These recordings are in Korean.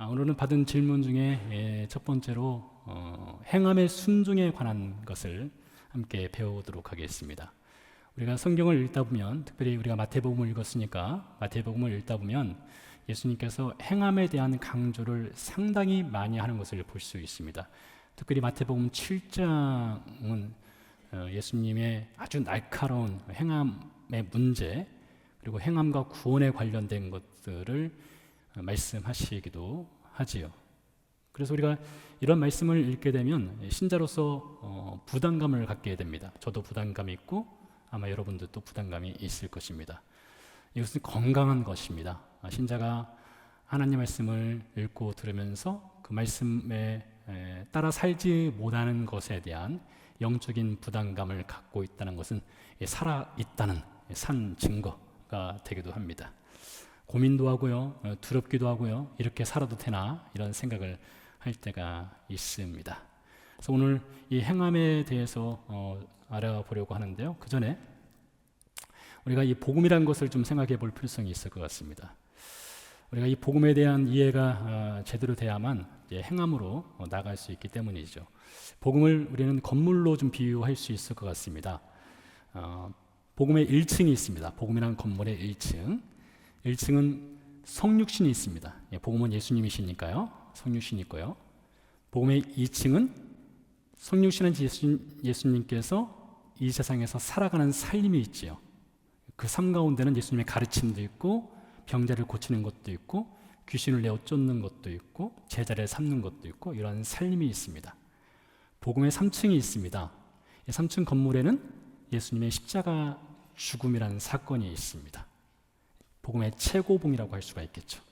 오늘은 받은 질문 중에 첫 번째로 행함의 순종에 관한 것을 함께 배워보도록 하겠습니다. 우리가 성경을 읽다 보면, 특별히 우리가 마태복음을 읽었으니까 마태복음을 읽다 보면 예수님께서 행함에 대한 강조를 상당히 많이 하는 것을 볼 수 있습니다. 특별히 마태복음 7장은 예수님의 아주 날카로운 행함의 문제, 그리고 행함과 구원에 관련된 것들을 말씀하시기도 하지요. 그래서 우리가 이런 말씀을 읽게 되면 신자로서 부담감을 갖게 됩니다. 저도 부담감이 있고 아마 여러분들도 부담감이 있을 것입니다. 이것은 건강한 것입니다. 신자가 하나님 말씀을 읽고 들으면서 그 말씀에 따라 살지 못하는 것에 대한 영적인 부담감을 갖고 있다는 것은 살아있다는 산 증거가 되기도 합니다. 고민도 하고요, 두렵기도 하고요, 이렇게 살아도 되나 이런 생각을 할 때가 있습니다. 그래서 오늘 이 행함에 대해서 알아보려고 하는데요, 그 전에 우리가 이 복음이라는 것을 좀 생각해 볼 필요성이 있을 것 같습니다. 우리가 이 복음에 대한 이해가 제대로 돼야만 행함으로 나갈 수 있기 때문이죠. 복음을 우리는 건물로 좀 비유할 수 있을 것 같습니다. 복음의 1층이 있습니다. 복음이라는 건물의 1층. 1층은 성육신이 있습니다. 복음은 예수님이시니까요. 성육신이 있고요. 복음의 2층은 성육신한 예수님께서 이 세상에서 살아가는 삶이 있지요. 그 삶 가운데는 예수님의 가르침도 있고, 병자를 고치는 것도 있고, 귀신을 내어 쫓는 것도 있고, 제자를 삼는 것도 있고, 이러한 삶이 있습니다. 복음의 3층이 있습니다. 이 3층 건물에는 예수님의 십자가 죽음이라는 사건이 있습니다. 복음의 최고봉이라고 할 수가 있겠죠.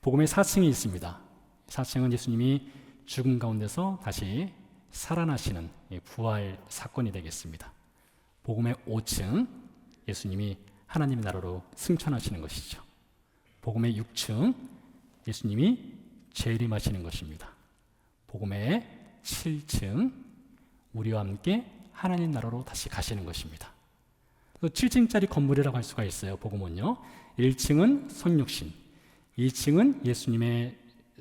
복음의 4층이 있습니다. 4층은 예수님이 죽음 가운데서 다시 살아나시는 부활 사건이 되겠습니다. 복음의 5층, 예수님이 하나님의 나라로 승천하시는 것이죠. 복음의 6층, 예수님이 재림하시는 것입니다. 복음의 7층, 우리와 함께 하나님 나라로 다시 가시는 것입니다. 7층짜리 건물이라고 할 수가 있어요. 복음은요, 1층은 성육신, 2층은 예수님의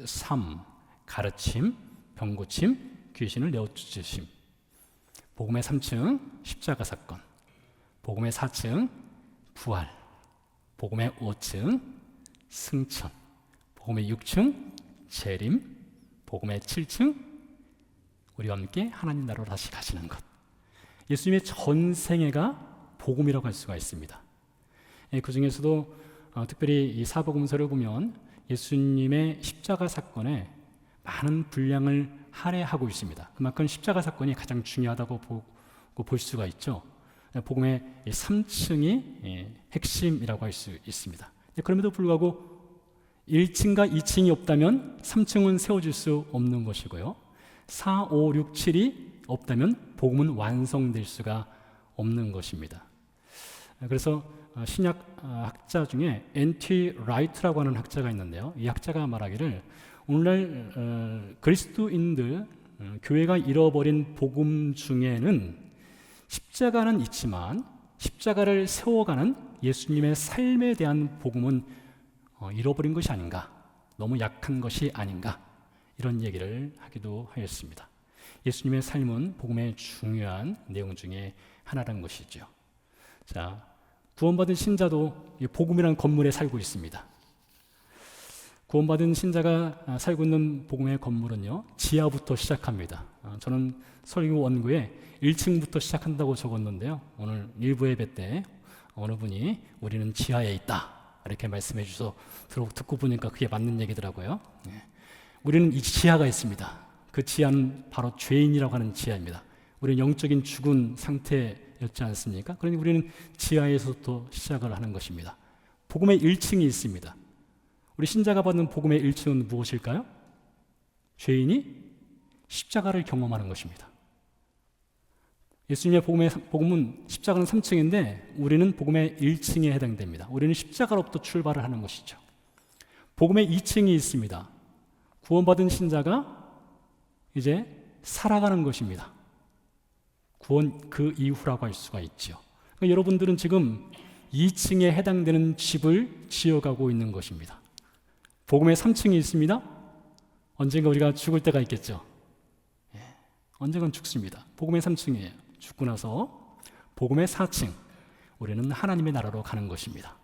삶, 가르침, 병고침, 귀신을 내어쫓으심. 복음의 3층 십자가 사건, 복음의 4층 부활, 복음의 5층 승천, 복음의 6층 재림, 복음의 7층 우리와 함께 하나님 나라로 다시 가시는 것. 예수님의 전생애가 복음이라고 할 수가 있습니다. 그 중에서도 특별히 이 사복음서를 보면 예수님의 십자가 사건에 많은 분량을 할애하고 있습니다. 그만큼 십자가 사건이 가장 중요하다고 볼 수가 있죠. 복음의 3층이 핵심이라고 할 수 있습니다. 그럼에도 불구하고 1층과 2층이 없다면 3층은 세워질 수 없는 것이고요, 4, 5, 6, 7이 없다면 복음은 완성될 수가 없는 것입니다. 그래서 신약 학자 중에 N.T. 라이트라고 하는 학자가 있는데요, 이 학자가 말하기를 오늘날 그리스도인들, 교회가 잃어버린 복음 중에는 십자가는 있지만 십자가를 세워가는 예수님의 삶에 대한 복음은 잃어버린 것이 아닌가, 너무 약한 것이 아닌가, 이런 얘기를 하기도 하였습니다. 예수님의 삶은 복음의 중요한 내용 중에 하나라는 것이죠. 자, 구원받은 신자도 이 복음이라는 건물에 살고 있습니다. 구원받은 신자가 살고 있는 복음의 건물은요, 지하부터 시작합니다. 저는 설교 원고에 1층부터 시작한다고 적었는데요, 오늘 일부 예배 때 어느 분이 우리는 지하에 있다 이렇게 말씀해 주셔서 듣고 보니까 그게 맞는 얘기더라고요. 우리는 이 지하가 있습니다. 그 지하는 바로 죄인이라고 하는 지하입니다. 우리는 영적인 죽은 상태였지 않습니까? 그러니 우리는 지하에서부터 시작을 하는 것입니다. 복음의 1층이 있습니다. 우리 신자가 받는 복음의 1층은 무엇일까요? 죄인이 십자가를 경험하는 것입니다. 예수님의 복음은 십자가는 3층인데 우리는 복음의 1층에 해당됩니다. 우리는 십자가로부터 출발을 하는 것이죠. 복음의 2층이 있습니다. 구원받은 신자가 이제 살아가는 것입니다. 구원 그 이후라고 할 수가 있죠. 그러니까 여러분들은 지금 2층에 해당되는 집을 지어가고 있는 것입니다. 복음의 3층이 있습니다. 언젠가 우리가 죽을 때가 있겠죠. 언젠간 죽습니다. 복음의 3층이에요. 죽고 나서 복음의 4층, 우리는 하나님의 나라로 가는 것입니다.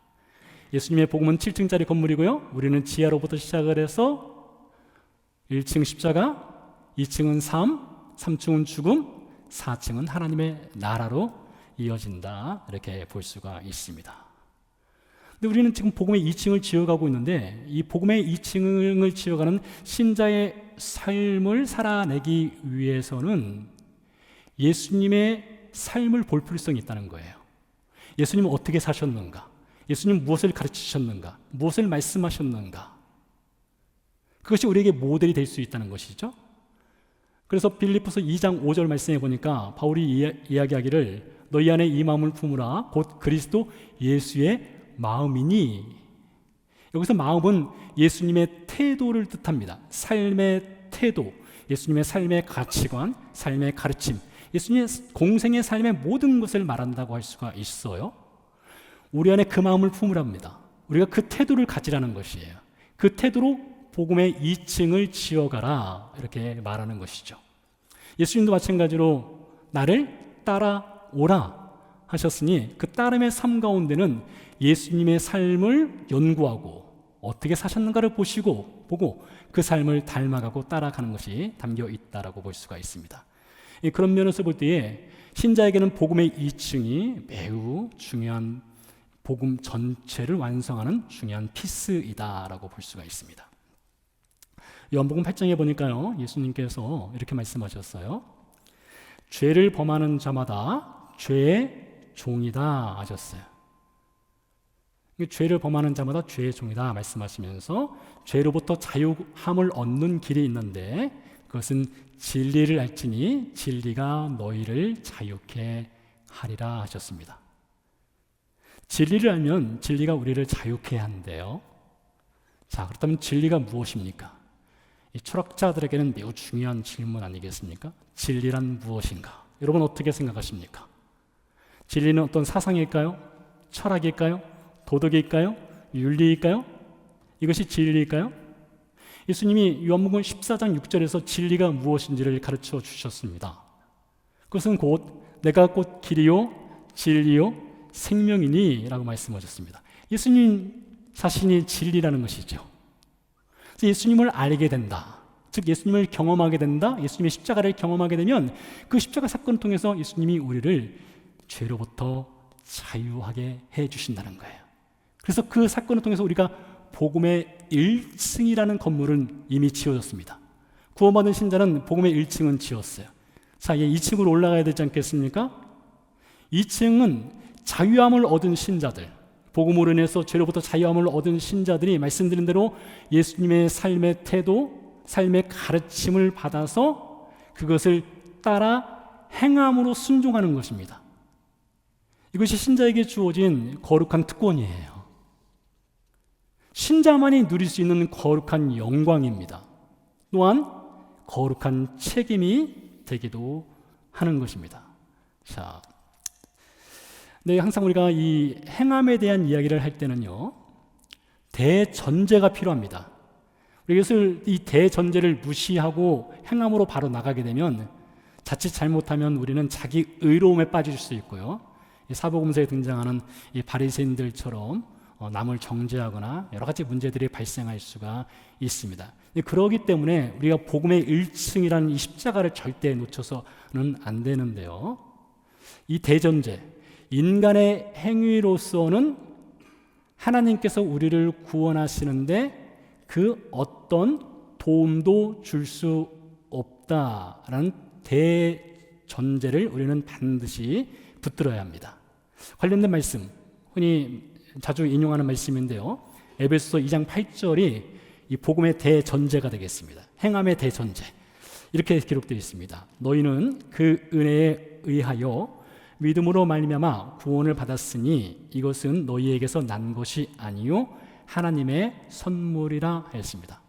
예수님의 복음은 7층짜리 건물이고요, 우리는 지하로부터 시작을 해서 1층 십자가, 2층은 삶, 3층은 죽음, 4층은 하나님의 나라로 이어진다, 이렇게 볼 수가 있습니다. 근데 우리는 지금 복음의 2층을 지어가고 있는데, 이 복음의 2층을 지어가는 신자의 삶을 살아내기 위해서는 예수님의 삶을 볼 필요성이 있다는 거예요. 예수님은 어떻게 사셨는가? 예수님 무엇을 가르치셨는가? 무엇을 말씀하셨는가? 그것이 우리에게 모델이 될 수 있다는 것이죠. 그래서 빌립보서 2장 5절 말씀에 보니까 바울이 이야기하기를 너희 안에 이 마음을 품으라 곧 그리스도 예수의 마음이니, 여기서 마음은 예수님의 태도를 뜻합니다. 삶의 태도, 예수님의 삶의 가치관, 삶의 가르침, 예수님의 공생의 삶의 모든 것을 말한다고 할 수가 있어요. 우리 안에 그 마음을 품으랍니다. 우리가 그 태도를 가지라는 것이에요. 그 태도로 복음의 2층을 지어가라, 이렇게 말하는 것이죠. 예수님도 마찬가지로 나를 따라오라 하셨으니 그 따름의 삶 가운데는 예수님의 삶을 연구하고 어떻게 사셨는가를 보고 그 삶을 닮아가고 따라가는 것이 담겨 있다라고 볼 수가 있습니다. 그런 면에서 볼 때에 신자에게는 복음의 2층이 매우 중요한, 복음 전체를 완성하는 중요한 피스이다라고 볼 수가 있습니다. 요한복음 8장에 보니까요, 예수님께서 이렇게 말씀하셨어요. 죄를 범하는 자마다 죄의 종이다 하셨어요. 죄를 범하는 자마다 죄의 종이다 말씀하시면서 죄로부터 자유함을 얻는 길이 있는데 그것은 진리를 알지니 진리가 너희를 자유케 하리라 하셨습니다. 진리를 알면 진리가 우리를 자유케 한대요. 자, 그렇다면 진리가 무엇입니까? 이 철학자들에게는 매우 중요한 질문 아니겠습니까? 진리란 무엇인가? 여러분 어떻게 생각하십니까? 진리는 어떤 사상일까요? 철학일까요? 도덕일까요? 윤리일까요? 이것이 진리일까요? 예수님이 요한복음 14장 6절에서 진리가 무엇인지를 가르쳐 주셨습니다. 그것은 곧 내가 곧 길이요 진리요 생명이니 라고 말씀하셨습니다. 예수님 자신이 진리라는 것이죠. 그래서 예수님을 알게 된다, 즉 예수님을 경험하게 된다, 예수님의 십자가를 경험하게 되면 그 십자가 사건을 통해서 예수님이 우리를 죄로부터 자유하게 해주신다는 거예요. 그래서 그 사건을 통해서 우리가 복음의 1층이라는 건물은 이미 지어졌습니다. 구원받은 신자는 복음의 1층은 지었어요. 자, 이제 2층으로 올라가야 되지 않겠습니까? 2층은 자유함을 얻은 신자들, 복음으로 인해서 죄로부터 자유함을 얻은 신자들이 말씀드린 대로 예수님의 삶의 태도, 삶의 가르침을 받아서 그것을 따라 행함으로 순종하는 것입니다. 이것이 신자에게 주어진 거룩한 특권이에요. 신자만이 누릴 수 있는 거룩한 영광입니다. 또한 거룩한 책임이 되기도 하는 것입니다. 자, 네, 항상 우리가 이 행함에 대한 이야기를 할 때는요, 대전제가 필요합니다. 우리 이것을 이 대전제를 무시하고 행함으로 바로 나가게 되면 자칫 잘못하면 우리는 자기 의로움에 빠질 수 있고요, 이 사복음서에 등장하는 이 바리새인들처럼 남을 정죄하거나 여러 가지 문제들이 발생할 수가 있습니다. 그렇기 때문에 우리가 복음의 1층이라는 이 십자가를 절대 놓쳐서는 안 되는데요, 이 대전제, 인간의 행위로서는 하나님께서 우리를 구원하시는데 그 어떤 도움도 줄 수 없다라는 대전제를 우리는 반드시 붙들어야 합니다. 관련된 말씀, 흔히 자주 인용하는 말씀인데요, 에베소서 2장 8절이 이 복음의 대전제가 되겠습니다. 행함의 대전제, 이렇게 기록되어 있습니다. 너희는 그 은혜에 의하여 믿음으로 말미암아 구원을 받았으니 이것은 너희에게서 난 것이 아니요 하나님의 선물이라 하였습니다.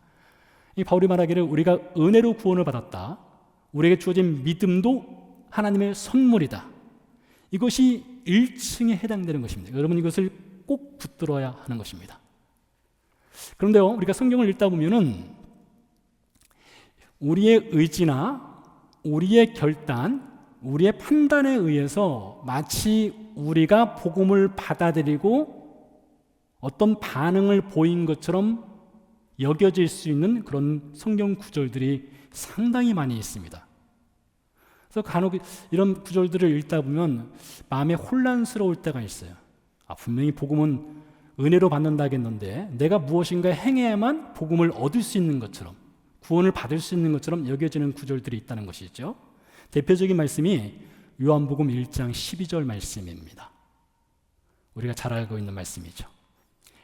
이 바울이 말하기를 우리가 은혜로 구원을 받았다, 우리에게 주어진 믿음도 하나님의 선물이다, 이것이 1층에 해당되는 것입니다. 여러분 이것을 꼭 붙들어야 하는 것입니다. 그런데요, 우리가 성경을 읽다 보면은 우리의 의지나 우리의 결단, 우리의 판단에 의해서 마치 우리가 복음을 받아들이고 어떤 반응을 보인 것처럼 여겨질 수 있는 그런 성경 구절들이 상당히 많이 있습니다. 그래서 간혹 이런 구절들을 읽다 보면 마음에 혼란스러울 때가 있어요. 분명히 복음은 은혜로 받는다겠는데 내가 무엇인가 행해야만 복음을 얻을 수 있는 것처럼, 구원을 받을 수 있는 것처럼 여겨지는 구절들이 있다는 것이죠. 대표적인 말씀이 요한복음 1장 12절 말씀입니다. 우리가 잘 알고 있는 말씀이죠.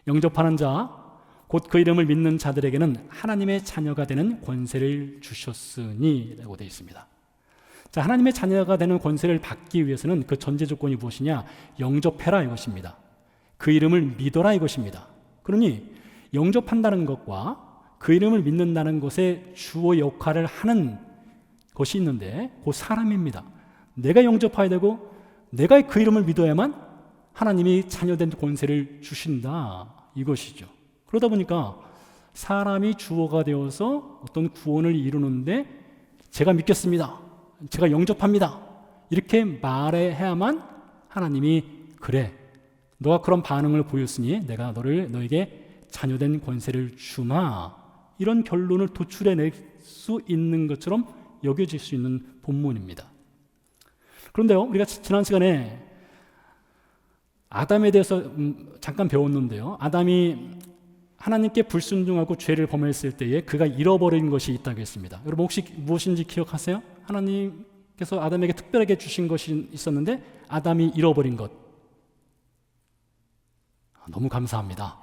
영접하는 자, 곧 그 이름을 믿는 자들에게는 하나님의 자녀가 되는 권세를 주셨으니 라고 되어 있습니다. 자, 하나님의 자녀가 되는 권세를 받기 위해서는 그 전제 조건이 무엇이냐? 영접해라 이것입니다. 그 이름을 믿어라 이것입니다. 그러니 영접한다는 것과 그 이름을 믿는다는 것의 주어 역할을 하는 것이 있는데 그 사람입니다. 내가 영접해야 되고 내가 그 이름을 믿어야만 하나님이 자녀된 권세를 주신다 이것이죠. 그러다 보니까 사람이 주어가 되어서 어떤 구원을 이루는데 제가 믿겠습니다, 제가 영접합니다 이렇게 말해야만 하나님이 그래, 너가 그런 반응을 보였으니 내가 너에게 자녀된 권세를 주마, 이런 결론을 도출해낼 수 있는 것처럼 여겨질 수 있는 본문입니다. 그런데요, 우리가 지난 시간에 아담에 대해서 잠깐 배웠는데요, 아담이 하나님께 불순종하고 죄를 범했을 때에 그가 잃어버린 것이 있다고 했습니다. 여러분 혹시 무엇인지 기억하세요? 하나님께서 아담에게 특별하게 주신 것이 있었는데 아담이 잃어버린 것. 너무 감사합니다.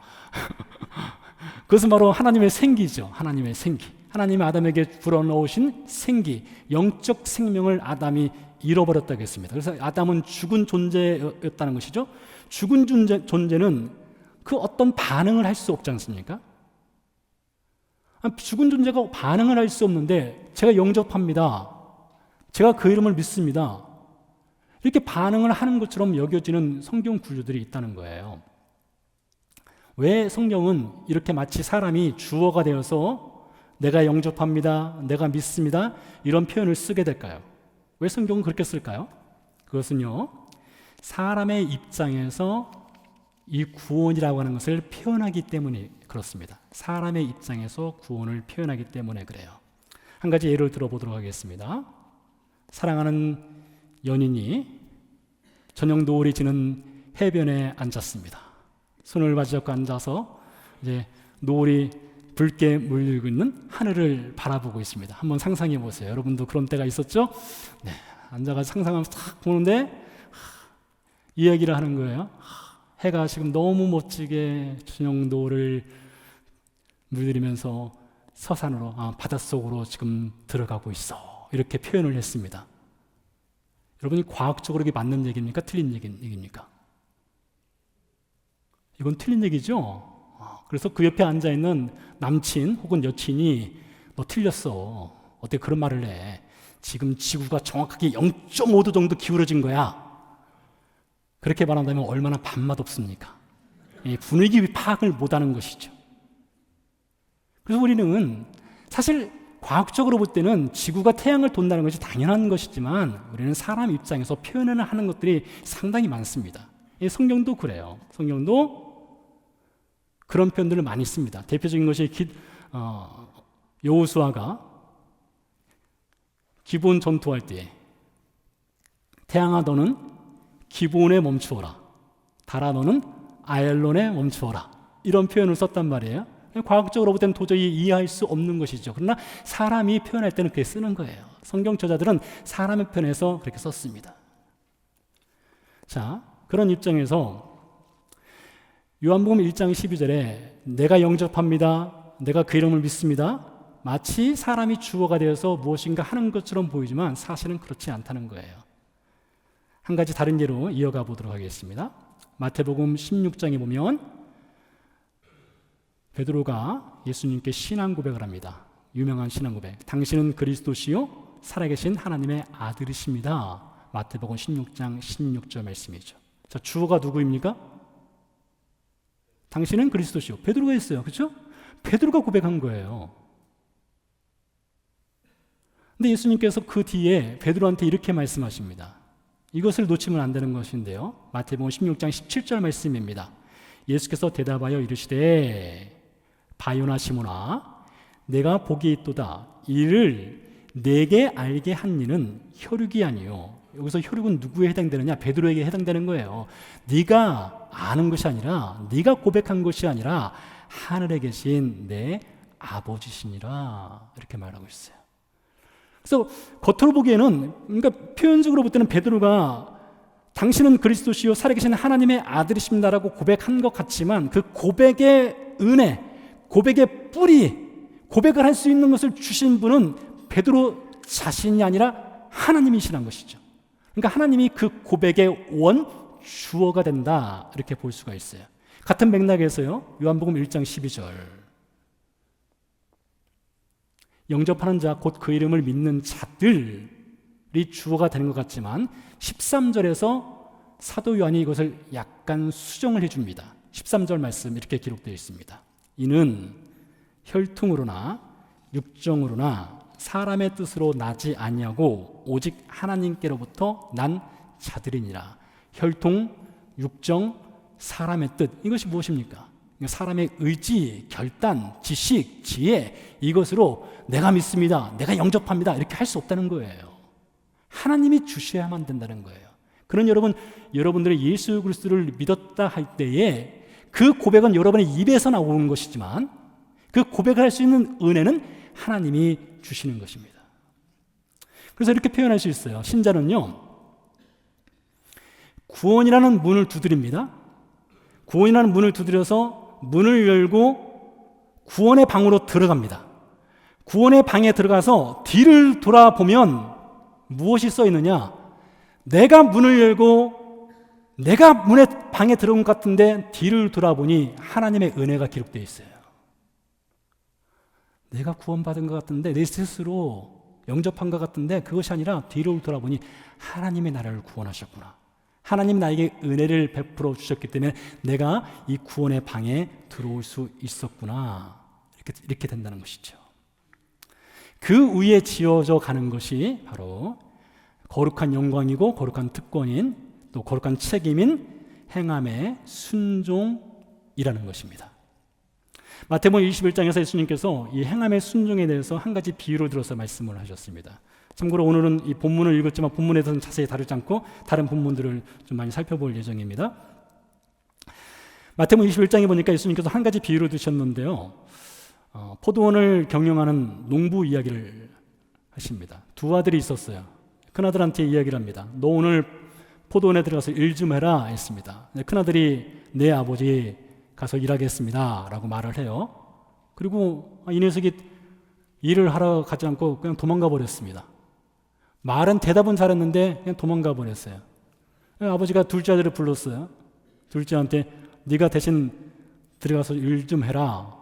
그것은 바로 하나님의 생기죠. 하나님의 생기. 하나님이 아담에게 불어넣으신 생기, 영적 생명을 아담이 잃어버렸다고 했습니다. 그래서 아담은 죽은 존재였다는 것이죠. 죽은 존재는 그 어떤 반응을 할 수 없지 않습니까? 죽은 존재가 반응을 할 수 없는데 제가 영접합니다, 제가 그 이름을 믿습니다, 이렇게 반응을 하는 것처럼 여겨지는 성경 구조들이 있다는 거예요. 왜 성경은 이렇게 마치 사람이 주어가 되어서 내가 영접합니다, 내가 믿습니다 이런 표현을 쓰게 될까요? 왜 성경은 그렇게 쓸까요? 그것은요, 사람의 입장에서 이 구원이라고 하는 것을 표현하기 때문에 그렇습니다. 사람의 입장에서 구원을 표현하기 때문에 그래요. 한 가지 예를 들어보도록 하겠습니다. 사랑하는 연인이 저녁 노을이 지는 해변에 앉았습니다. 손을 마주잡고 앉아서 이제 노을이 붉게 물들고 있는 하늘을 바라보고 있습니다. 한번 상상해 보세요. 여러분도 그런 때가 있었죠? 네, 앉아가지고 상상하면서 탁 보는데 이야기를 하는 거예요. 해가 지금 너무 멋지게 저녁 노을을 물들이면서 서산으로, 바닷속으로 지금 들어가고 있어, 이렇게 표현을 했습니다. 여러분이 과학적으로 이게 맞는 얘기입니까? 틀린 얘기입니까? 이건 틀린 얘기죠. 그래서 그 옆에 앉아있는 남친 혹은 여친이 너 틀렸어, 어떻게 그런 말을 해, 지금 지구가 정확하게 0.5도 정도 기울어진 거야, 그렇게 말한다면 얼마나 밥맛 없습니까? 분위기 파악을 못하는 것이죠. 그래서 우리는 사실 과학적으로 볼 때는 지구가 태양을 돈다는 것이 당연한 것이지만 우리는 사람 입장에서 표현을 하는 것들이 상당히 많습니다. 성경도 그래요. 성경도 그런 표현들을 많이 씁니다. 대표적인 것이 여호수아가 기브온 전투할 때 태양아 너는 기브온에 멈추어라, 달아 너는 아얄론에 멈추어라, 이런 표현을 썼단 말이에요. 과학적으로 볼 때는 도저히 이해할 수 없는 것이죠. 그러나 사람이 표현할 때는 그렇게 쓰는 거예요. 성경 저자들은 사람의 편에서 그렇게 썼습니다. 자, 그런 입장에서 요한복음 1장 12절에 내가 영접합니다, 내가 그 이름을 믿습니다, 마치 사람이 주어가 되어서 무엇인가 하는 것처럼 보이지만 사실은 그렇지 않다는 거예요. 한 가지 다른 예로 이어가 보도록 하겠습니다. 마태복음 16장에 보면 베드로가 예수님께 신앙 고백을 합니다. 유명한 신앙 고백. 당신은 그리스도시요 살아계신 하나님의 아들이십니다. 마태복음 16장 16절 말씀이죠. 자, 주어가 누구입니까? 당신은 그리스도시요. 베드로가 했어요. 그렇죠? 베드로가 고백한 거예요. 근데 예수님께서 그 뒤에 베드로한테 이렇게 말씀하십니다. 이것을 놓치면 안 되는 것인데요. 마태복음 16장 17절 말씀입니다. 예수께서 대답하여 이르시되 바요나 시몬아 내가 복이 있도다. 이를 내게 알게 한 이는 혈육이 아니요. 여기서 혈육은 누구에 해당되느냐? 베드로에게 해당되는 거예요. 네가 아는 것이 아니라, 네가 고백한 것이 아니라 하늘에 계신 내 아버지시니라, 이렇게 말하고 있어요. 그래서 겉으로 보기에는, 그러니까 표현적으로 볼 때는 베드로가 당신은 그리스도시요 살아계신 하나님의 아들이십니다라고 고백한 것 같지만, 그 고백의 은혜, 고백의 뿌리, 고백을 할 수 있는 것을 주신 분은 베드로 자신이 아니라 하나님이시란 것이죠. 그러니까 하나님이 그 고백의 원 주어가 된다, 이렇게 볼 수가 있어요. 같은 맥락에서요, 요한복음 1장 12절 영접하는 자 곧 그 이름을 믿는 자들이 주어가 되는 것 같지만 13절에서 사도 요한이 이것을 약간 수정을 해줍니다. 13절 말씀 이렇게 기록되어 있습니다. 이는 혈통으로나 육정으로나 사람의 뜻으로 나지 아니하고 오직 하나님께로부터 난 자들이니라. 혈통, 육정, 사람의 뜻, 이것이 무엇입니까? 사람의 의지, 결단, 지식, 지혜, 이것으로 내가 믿습니다, 내가 영접합니다, 이렇게 할 수 없다는 거예요. 하나님이 주셔야만 된다는 거예요. 그런 여러분들이 예수 그리스도를 믿었다 할 때에 그 고백은 여러분의 입에서 나오는 것이지만 그 고백을 할 수 있는 은혜는 하나님이 주시는 것입니다. 그래서 이렇게 표현할 수 있어요. 신자는요, 구원이라는 문을 두드립니다. 구원이라는 문을 두드려서 문을 열고 구원의 방으로 들어갑니다. 구원의 방에 들어가서 뒤를 돌아보면 무엇이 써 있느냐? 내가 문을 열고 내가 문의 방에 들어온 것 같은데 뒤를 돌아보니 하나님의 은혜가 기록되어 있어요. 내가 구원받은 것 같은데, 내 스스로 영접한 것 같은데 그것이 아니라 뒤를 돌아보니 하나님의 나라를 구원하셨구나. 하나님 나에게 은혜를 베풀어 주셨기 때문에 내가 이 구원의 방에 들어올 수 있었구나. 이렇게 된다는 것이죠. 그 위에 지어져 가는 것이 바로 거룩한 영광이고 거룩한 특권인, 또 거룩한 책임인 행함의 순종이라는 것입니다. 마태복음 21장에서 예수님께서 이 행함의 순종에 대해서 한 가지 비유를 들어서 말씀을 하셨습니다. 참고로 오늘은 이 본문을 읽었지만 본문에 대해서는 자세히 다루지 않고 다른 본문들을 좀 많이 살펴볼 예정입니다. 마태복음 21장에 보니까 예수님께서 한 가지 비유를 드셨는데요, 포도원을 경영하는 농부 이야기를 하십니다. 두 아들이 있었어요. 큰아들한테 이야기를 합니다. 너 오늘 포도원에 들어가서 일 좀 해라 했습니다. 큰아들이 내 아버지 가서 일하겠습니다 라고 말을 해요. 그리고 이 녀석이 일을 하러 가지 않고 그냥 도망가 버렸습니다. 말은 대답은 잘했는데 그냥 도망가 버렸어요. 아버지가 둘째 아들을 불렀어요. 둘째한테 네가 대신 들어가서 일 좀 해라.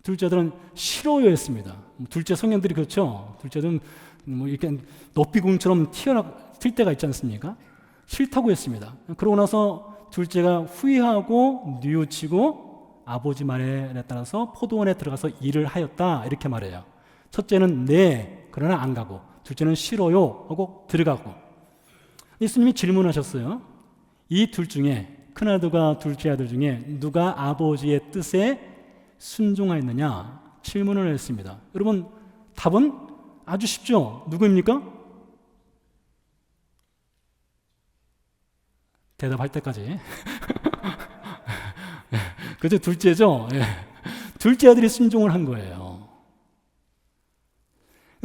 둘째 아들은 싫어요 했습니다. 둘째 성향들이 그렇죠. 둘째들은 뭐 이렇게 높이궁처럼 튈 때가 있지 않습니까? 싫다고 했습니다. 그러고 나서 둘째가 후회하고 뉘우치고 아버지 말에 따라서 포도원에 들어가서 일을 하였다, 이렇게 말해요. 첫째는 네, 그러나 안 가고, 둘째는 싫어요 하고 들어가고. 예수님이 질문하셨어요. 이 둘 중에, 큰아들과 둘째 아들 중에 누가 아버지의 뜻에 순종하였느냐 질문을 했습니다. 여러분, 답은 아주 쉽죠. 누구입니까? 대답할 때까지. 그죠? 둘째죠? 예. 둘째 아들이 순종을 한 거예요.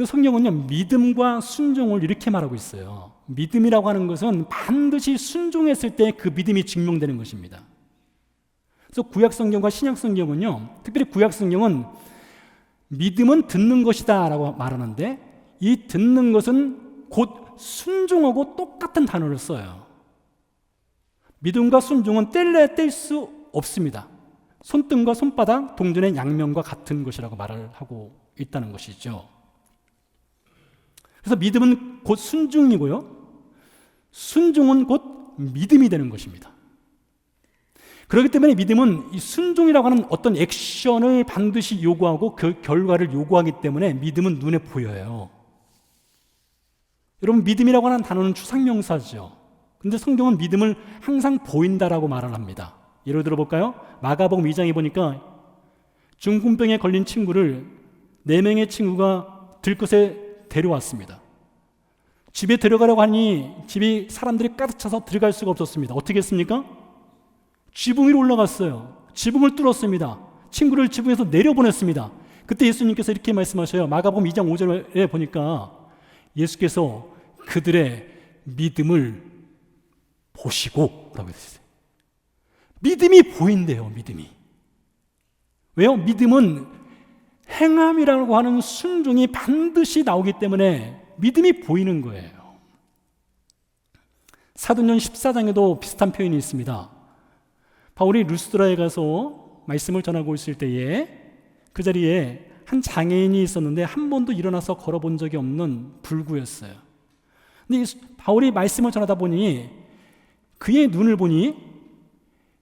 성경은요, 믿음과 순종을 이렇게 말하고 있어요. 믿음이라고 하는 것은 반드시 순종했을 때 그 믿음이 증명되는 것입니다. 그래서 구약 성경과 신약 성경은요, 특별히 구약 성경은 믿음은 듣는 것이다 라고 말하는데, 이 듣는 것은 곧 순종하고 똑같은 단어를 써요. 믿음과 순종은 뗄래야 뗄 수 없습니다. 손등과 손바닥, 동전의 양면과 같은 것이라고 말을 하고 있다는 것이죠. 그래서 믿음은 곧 순종이고요, 순종은 곧 믿음이 되는 것입니다. 그렇기 때문에 믿음은 이 순종이라고 하는 어떤 액션을 반드시 요구하고 그 결과를 요구하기 때문에 믿음은 눈에 보여요. 여러분, 믿음이라고 하는 단어는 추상명사죠. 근데 성경은 믿음을 항상 보인다라고 말을 합니다. 예를 들어 볼까요? 마가복음 2장에 보니까 중풍병에 걸린 친구를 4명의 친구가 들것에 데려왔습니다. 집에 들어가려고 하니 집이 사람들이 가득 차서 들어갈 수가 없었습니다. 어떻게 했습니까? 지붕 위로 올라갔어요. 지붕을 뚫었습니다. 친구를 지붕에서 내려보냈습니다. 그때 예수님께서 이렇게 말씀하셔요. 마가복음 2장 5절에 보니까 예수께서 그들의 믿음을 보시고 라고 했어요. 믿음이 보인대요. 믿음이. 왜요? 믿음은 행함이라고 하는 순종이 반드시 나오기 때문에 믿음이 보이는 거예요. 사도행전 14장에도 비슷한 표현이 있습니다. 바울이 루스드라에 가서 말씀을 전하고 있을 때에 그 자리에 한 장애인이 있었는데 한 번도 일어나서 걸어본 적이 없는 불구였어요. 근데 바울이 말씀을 전하다 보니 그의 눈을 보니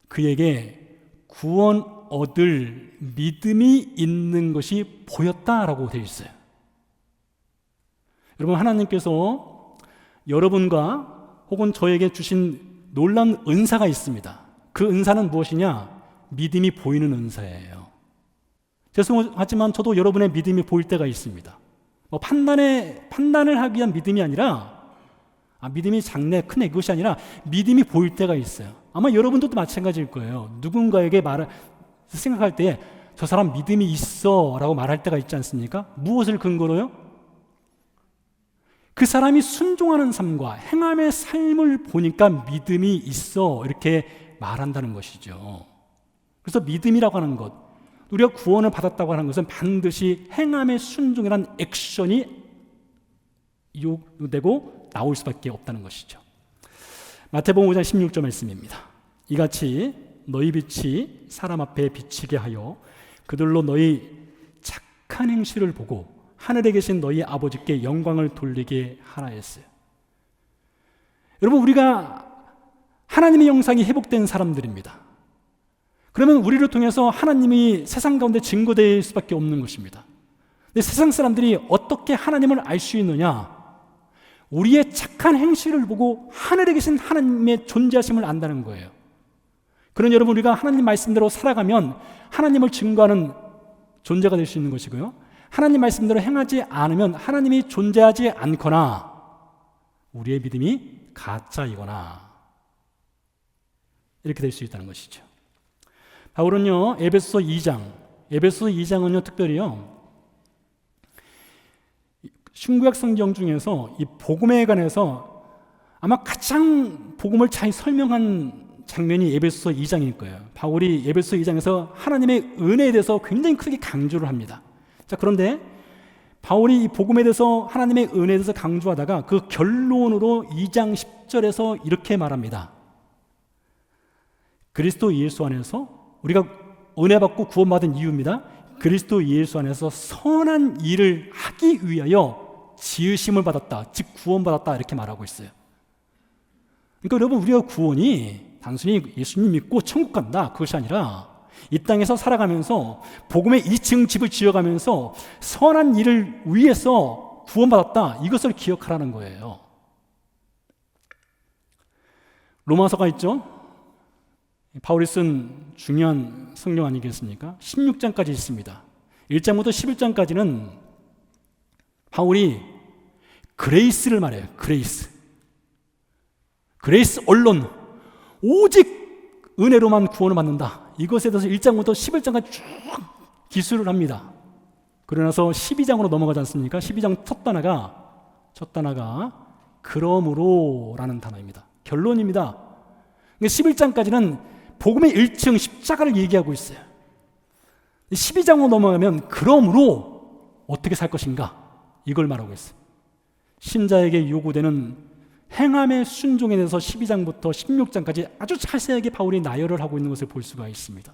그에게 구원 얻을 믿음이 있는 것이 보였다라고 되어 있어요. 여러분, 하나님께서 여러분과 혹은 저에게 주신 놀라운 은사가 있습니다. 그 은사는 무엇이냐? 믿음이 보이는 은사예요. 죄송하지만 저도 여러분의 믿음이 보일 때가 있습니다. 판단을 하기 위한 믿음이 아니라 믿음이 작네, 크네 그것이 아니라 믿음이 보일 때가 있어요. 아마 여러분들도 마찬가지일 거예요. 누군가에게 생각할 때 저 사람 믿음이 있어 라고 말할 때가 있지 않습니까? 무엇을 근거로요? 그 사람이 순종하는 삶과 행함의 삶을 보니까 믿음이 있어 이렇게 말한다는 것이죠. 그래서 믿음이라고 하는 것, 우리가 구원을 받았다고 하는 것은 반드시 행함의 순종이라는 액션이 요구되고 나올 수밖에 없다는 것이죠. 마태복음 5장 16절 말씀입니다. 이같이 너희 빛이 사람 앞에 비치게 하여 그들로 너희 착한 행실을 보고 하늘에 계신 너희 아버지께 영광을 돌리게 하라 했어요. 여러분, 우리가 하나님의 형상이 회복된 사람들입니다. 그러면 우리를 통해서 하나님이 세상 가운데 증거될 수밖에 없는 것입니다. 근데 세상 사람들이 어떻게 하나님을 알 수 있느냐? 우리의 착한 행실을 보고 하늘에 계신 하나님의 존재하심을 안다는 거예요. 그런 여러분, 우리가 하나님 말씀대로 살아가면 하나님을 증거하는 존재가 될 수 있는 것이고요. 하나님 말씀대로 행하지 않으면 하나님이 존재하지 않거나 우리의 믿음이 가짜이거나 이렇게 될 수 있다는 것이죠. 바울은요, 에베소서 2장은요 특별히요 신구약 성경 중에서 이 복음에 관해서 아마 가장 복음을 잘 설명한 장면이 에베소서 2장일 거예요. 바울이 에베소서 2장에서 하나님의 은혜에 대해서 굉장히 크게 강조를 합니다. 자, 그런데 바울이 이 복음에 대해서 하나님의 은혜에 대해서 강조하다가 그 결론으로 2장 10절에서 이렇게 말합니다. 그리스도 예수 안에서 우리가 은혜 받고 구원받은 이유입니다. 그리스도 예수 안에서 선한 일을 하기 위하여 지으심을 받았다, 즉 구원받았다 이렇게 말하고 있어요. 그러니까 여러분, 우리가 구원이 단순히 예수님 믿고 천국 간다 그것이 아니라 이 땅에서 살아가면서 복음의 2층 집을 지어가면서 선한 일을 위해서 구원받았다, 이것을 기억하라는 거예요. 로마서가 있죠. 바울이 쓴 중요한 성경 아니겠습니까? 16장까지 있습니다. 1장부터 11장까지는 바울이 그레이스를 말해요. 그레이스 언론, 오직 은혜로만 구원을 받는다, 이것에 대해서 1장부터 11장까지 쭉 기술을 합니다. 그러고 나서 12장으로 넘어가지 않습니까? 12장 첫 단어가 그러므로 라는 단어입니다. 결론입니다. 11장까지는 복음의 1층 십자가를 얘기하고 있어요. 12장으로 넘어가면 그러므로 어떻게 살 것인가, 이걸 말하고 있어요. 신자에게 요구되는 행함의 순종에 대해서 12장부터 16장까지 아주 자세하게 바울이 나열을 하고 있는 것을 볼 수가 있습니다.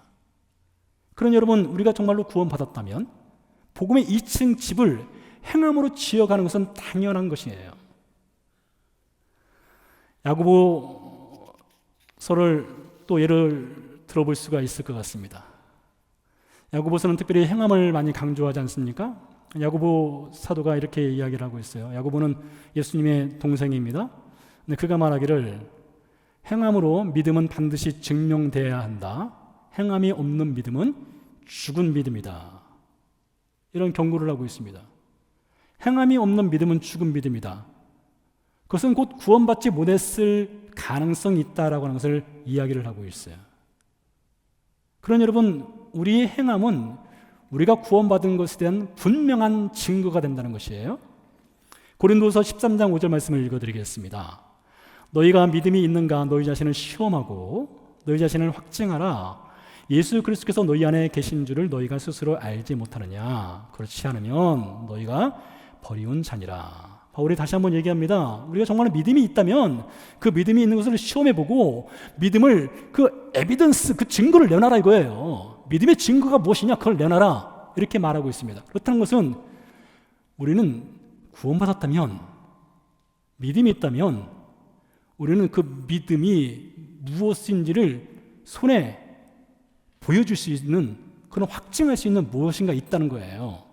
그런 여러분, 우리가 정말로 구원받았다면 복음의 2층 집을 행함으로 지어가는 것은 당연한 것이에요. 야고보서를 또 예를 들어볼 수가 있을 것 같습니다. 야고보서는 특별히 행함을 많이 강조하지 않습니까? 야고보 사도가 이렇게 이야기를 하고 있어요. 야고보는 예수님의 동생입니다. 근데 그가 말하기를 행함으로 믿음은 반드시 증명돼야 한다. 행함이 없는 믿음은 죽은 믿음이다. 이런 경고를 하고 있습니다. 행함이 없는 믿음은 죽은 믿음이다. 그것은 곧 구원받지 못했을 가능성이 있다라고 하는 것을 이야기를 하고 있어요. 그러나 여러분, 우리의 행함은 우리가 구원받은 것에 대한 분명한 증거가 된다는 것이에요. 고린도서 13장 5절 말씀을 읽어드리겠습니다. 너희가 믿음이 있는가 너희 자신을 시험하고 너희 자신을 확증하라. 예수 그리스도께서 너희 안에 계신 줄을 너희가 스스로 알지 못하느냐. 그렇지 않으면 너희가 버리운 자니라. 바울이 다시 한번 얘기합니다. 우리가 정말 믿음이 있다면 그 믿음이 있는 것을 시험해보고 믿음을 그 에비던스, 그 증거를 내놔라 이거예요. 믿음의 증거가 무엇이냐 그걸 내놔라 이렇게 말하고 있습니다. 그렇다는 것은 우리는 구원받았다면, 믿음이 있다면 우리는 그 믿음이 무엇인지를 손에 보여줄 수 있는, 그런 확증할 수 있는 무엇인가 있다는 거예요.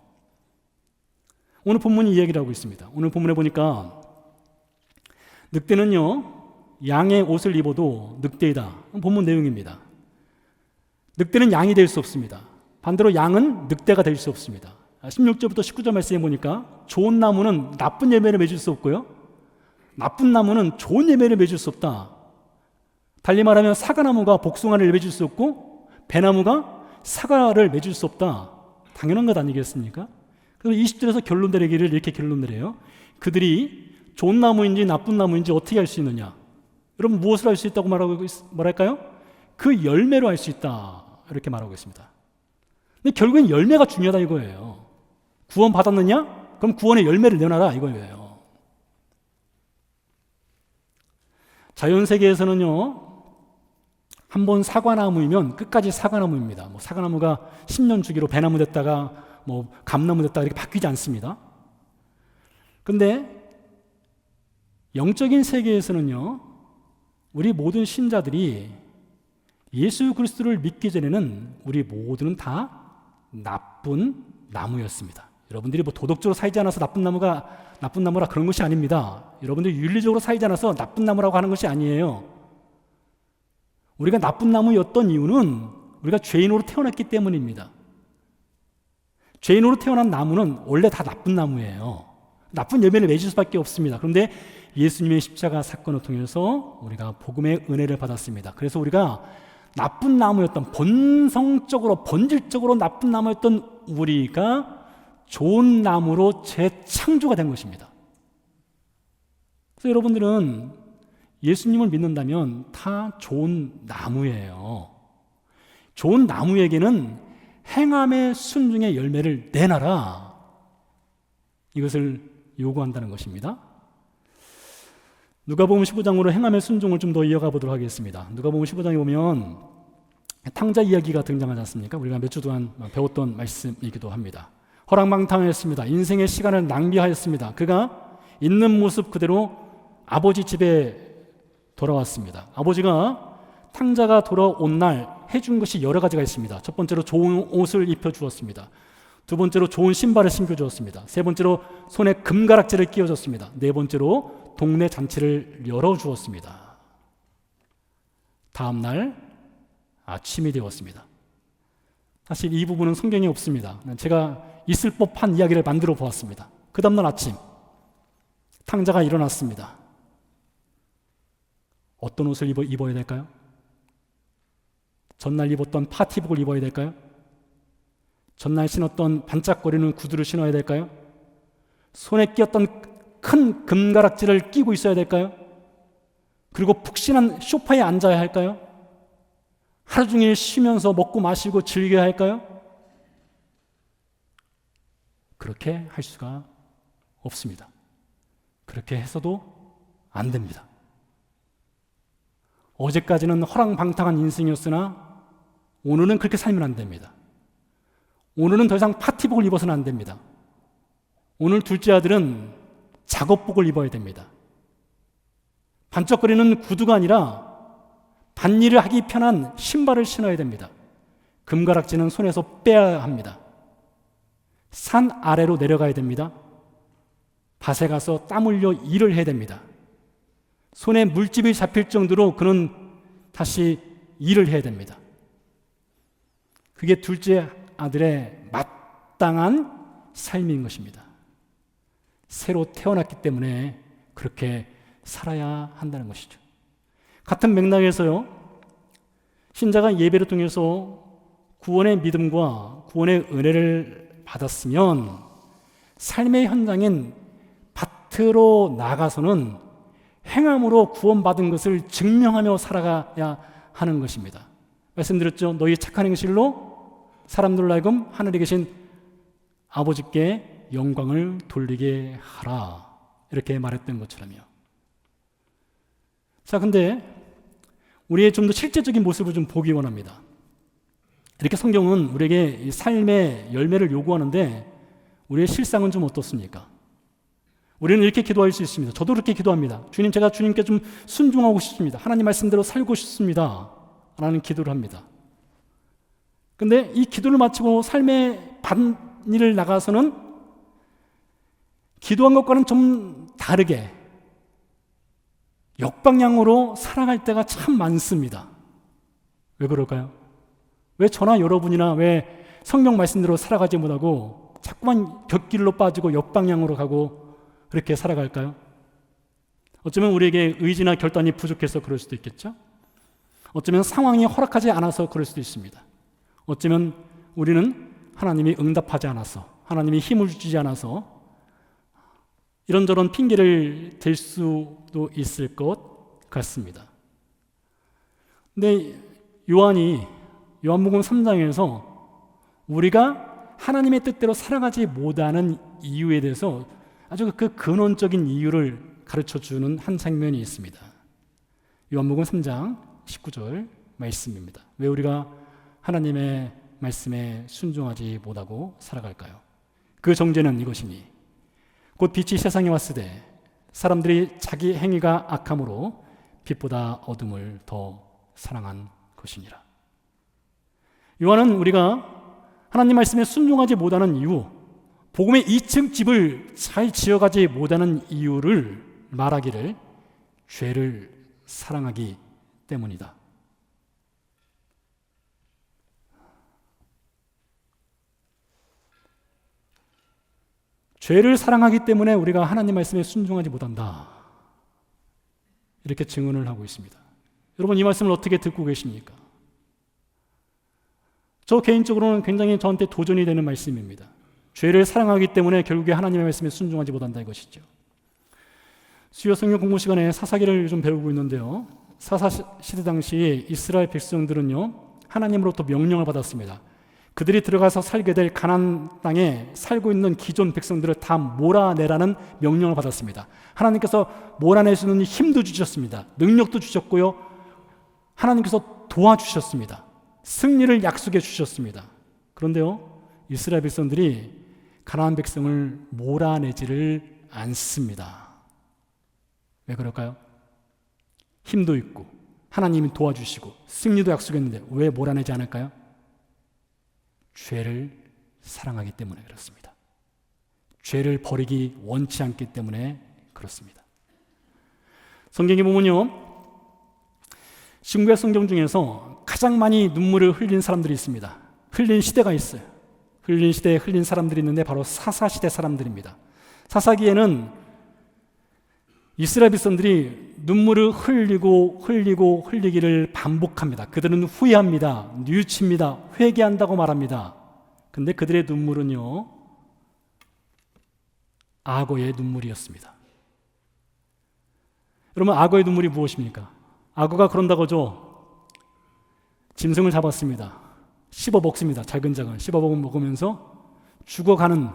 오늘 본문이 이야기를 하고 있습니다. 오늘 본문에 보니까 늑대는요 양의 옷을 입어도 늑대이다. 본문 내용입니다. 늑대는 양이 될 수 없습니다. 반대로 양은 늑대가 될 수 없습니다. 16절부터 19절 말씀에 보니까 좋은 나무는 나쁜 열매를 맺을 수 없고요, 나쁜 나무는 좋은 열매를 맺을 수 없다. 달리 말하면 사과나무가 복숭아를 맺을 수 없고 배나무가 사과를 맺을 수 없다. 당연한 것 아니겠습니까? 그래서 20절에서 결론 내리기를 이렇게 결론 내려요. 그들이 좋은 나무인지 나쁜 나무인지 어떻게 알 수 있느냐? 여러분, 무엇을 알 수 있다고 말할까요? 그 열매로 알 수 있다. 이렇게 말하고 있습니다. 근데 결국엔 열매가 중요하다 이거예요. 구원 받았느냐? 그럼 구원의 열매를 내놔라 이거예요. 자연 세계에서는요, 한번 사과나무이면 끝까지 사과나무입니다. 사과나무가 10년 주기로 배나무 됐다가 감나무 됐다가 이렇게 바뀌지 않습니다. 그런데 영적인 세계에서는요, 우리 모든 신자들이 예수 그리스도를 믿기 전에는 우리 모두는 다 나쁜 나무였습니다. 여러분들이 도덕적으로 살지 않아서 나쁜 나무라 그런 것이 아닙니다. 여러분들이 윤리적으로 살지 않아서 나쁜 나무라고 하는 것이 아니에요. 우리가 나쁜 나무였던 이유는 우리가 죄인으로 태어났기 때문입니다. 죄인으로 태어난 나무는 원래 다 나쁜 나무예요. 나쁜 열매를 맺을 수밖에 없습니다. 그런데 예수님의 십자가 사건을 통해서 우리가 복음의 은혜를 받았습니다. 그래서 우리가 나쁜 나무였던, 본성적으로 본질적으로 나쁜 나무였던 우리가 좋은 나무로 재창조가 된 것입니다. 그래서 여러분들은 예수님을 믿는다면 다 좋은 나무예요. 좋은 나무에게는 행함의 순종의 열매를 내놔라, 이것을 요구한다는 것입니다. 누가복음 15장으로 행함의 순종을 좀 더 이어가 보도록 하겠습니다. 누가복음 15장에 보면 탕자 이야기가 등장하지 않습니까? 우리가 몇 주 동안 배웠던 말씀이기도 합니다. 허랑방탕하였습니다. 인생의 시간을 낭비하였습니다. 그가 있는 모습 그대로 아버지 집에 돌아왔습니다. 아버지가 탕자가 돌아온 날 해준 것이 여러 가지가 있습니다. 첫 번째로 좋은 옷을 입혀주었습니다. 두 번째로 좋은 신발을 신겨주었습니다. 세 번째로 손에 금가락지를 끼워줬습니다. 네 번째로 동네 잔치를 열어주었습니다. 다음 날 아침이 되었습니다. 사실 이 부분은 성경에 없습니다. 제가 있을 법한 이야기를 만들어 보았습니다. 그 다음날 아침 탕자가 일어났습니다. 어떤 옷을 입어야 될까요? 전날 입었던 파티복을 입어야 될까요? 전날 신었던 반짝거리는 구두를 신어야 될까요? 손에 끼었던 큰 금가락지를 끼고 있어야 될까요? 그리고 푹신한 소파에 앉아야 할까요? 하루 종일 쉬면서 먹고 마시고 즐겨야 할까요? 그렇게 할 수가 없습니다. 그렇게 해서도 안 됩니다. 어제까지는 허랑방탕한 인생이었으나 오늘은 그렇게 살면 안 됩니다. 오늘은 더 이상 파티복을 입어서는 안 됩니다. 오늘 둘째 아들은 작업복을 입어야 됩니다. 반짝거리는 구두가 아니라 밭일을 하기 편한 신발을 신어야 됩니다. 금가락지는 손에서 빼야 합니다. 산 아래로 내려가야 됩니다. 밭에 가서 땀 흘려 일을 해야 됩니다. 손에 물집이 잡힐 정도로 그는 다시 일을 해야 됩니다. 그게 둘째 아들의 마땅한 삶인 것입니다. 새로 태어났기 때문에 그렇게 살아야 한다는 것이죠. 같은 맥락에서요, 신자가 예배를 통해서 구원의 믿음과 구원의 은혜를 받았으면 삶의 현장인 밭으로 나가서는 행함으로 구원받은 것을 증명하며 살아가야 하는 것입니다. 말씀드렸죠. 너희 착한 행실로 사람들로 하여금 하늘에 계신 아버지께 영광을 돌리게 하라, 이렇게 말했던 것처럼요. 자, 근데 우리의 좀 더 실제적인 모습을 좀 보기 원합니다. 이렇게 성경은 우리에게 이 삶의 열매를 요구하는데 우리의 실상은 좀 어떻습니까? 우리는 이렇게 기도할 수 있습니다. 저도 그렇게 기도합니다. 주님, 제가 주님께 좀 순종하고 싶습니다. 하나님 말씀대로 살고 싶습니다. 라는 기도를 합니다. 근데 이 기도를 마치고 삶의 밭일을 나가서는 기도한 것과는 좀 다르게 역방향으로 살아갈 때가 참 많습니다. 왜 그럴까요? 왜 저나 여러분이나 왜 성경 말씀대로 살아가지 못하고 자꾸만 곁길로 빠지고 역방향으로 가고 그렇게 살아갈까요? 어쩌면 우리에게 의지나 결단이 부족해서 그럴 수도 있겠죠? 어쩌면 상황이 허락하지 않아서 그럴 수도 있습니다. 어쩌면 우리는 하나님이 응답하지 않아서, 하나님이 힘을 주지 않아서 이런저런 핑계를 댈 수도 있을 것 같습니다. 근데 요한복음 3장에서 우리가 하나님의 뜻대로 살아가지 못하는 이유에 대해서 아주 그 근원적인 이유를 가르쳐주는 한 장면이 있습니다. 요한복음 3장 19절 말씀입니다. 왜 우리가 하나님의 말씀에 순종하지 못하고 살아갈까요? 그 정죄는 이것이니 곧 빛이 세상에 왔으되 사람들이 자기 행위가 악함으로 빛보다 어둠을 더 사랑한 것이니라. 요한은 우리가 하나님 말씀에 순종하지 못하는 이유, 복음의 2층 집을 잘 지어가지 못하는 이유를 말하기를 죄를 사랑하기 때문이다. 죄를 사랑하기 때문에 우리가 하나님 말씀에 순종하지 못한다, 이렇게 증언을 하고 있습니다. 여러분, 이 말씀을 어떻게 듣고 계십니까? 저 개인적으로는 굉장히 저한테 도전이 되는 말씀입니다. 죄를 사랑하기 때문에 결국에 하나님의 말씀에 순종하지 못한다, 이것이죠. 수요 성경 공부 시간에 사사기를 좀 배우고 있는데요, 사사시대 당시 이스라엘 백성들은요 하나님으로부터 명령을 받았습니다. 그들이 들어가서 살게 될 가나안 땅에 살고 있는 기존 백성들을 다 몰아내라는 명령을 받았습니다. 하나님께서 몰아낼 수 있는 힘도 주셨습니다. 능력도 주셨고요, 하나님께서 도와주셨습니다. 승리를 약속해 주셨습니다. 그런데요, 이스라엘 백성들이 가나안 백성을 몰아내지를 않습니다. 왜 그럴까요? 힘도 있고 하나님이 도와주시고 승리도 약속했는데 왜 몰아내지 않을까요? 죄를 사랑하기 때문에 그렇습니다. 죄를 버리기 원치 않기 때문에 그렇습니다. 성경에 보면요, 신구약 성경 중에서 가장 많이 눈물을 흘린 사람들이 있습니다. 흘린 시대가 있어요. 흘린 시대에 흘린 사람들이 있는데 바로 사사시대 사람들입니다. 사사기에는 이스라엘 백성들이 눈물을 흘리기를 반복합니다. 그들은 후회합니다. 뉘우칩니다. 회개한다고 말합니다. 근데 그들의 눈물은요, 악어의 눈물이었습니다. 여러분, 악어의 눈물이 무엇입니까? 악어가 그런다고죠. 짐승을 잡았습니다. 씹어 먹습니다. 작은 씹어 먹으면서 죽어가는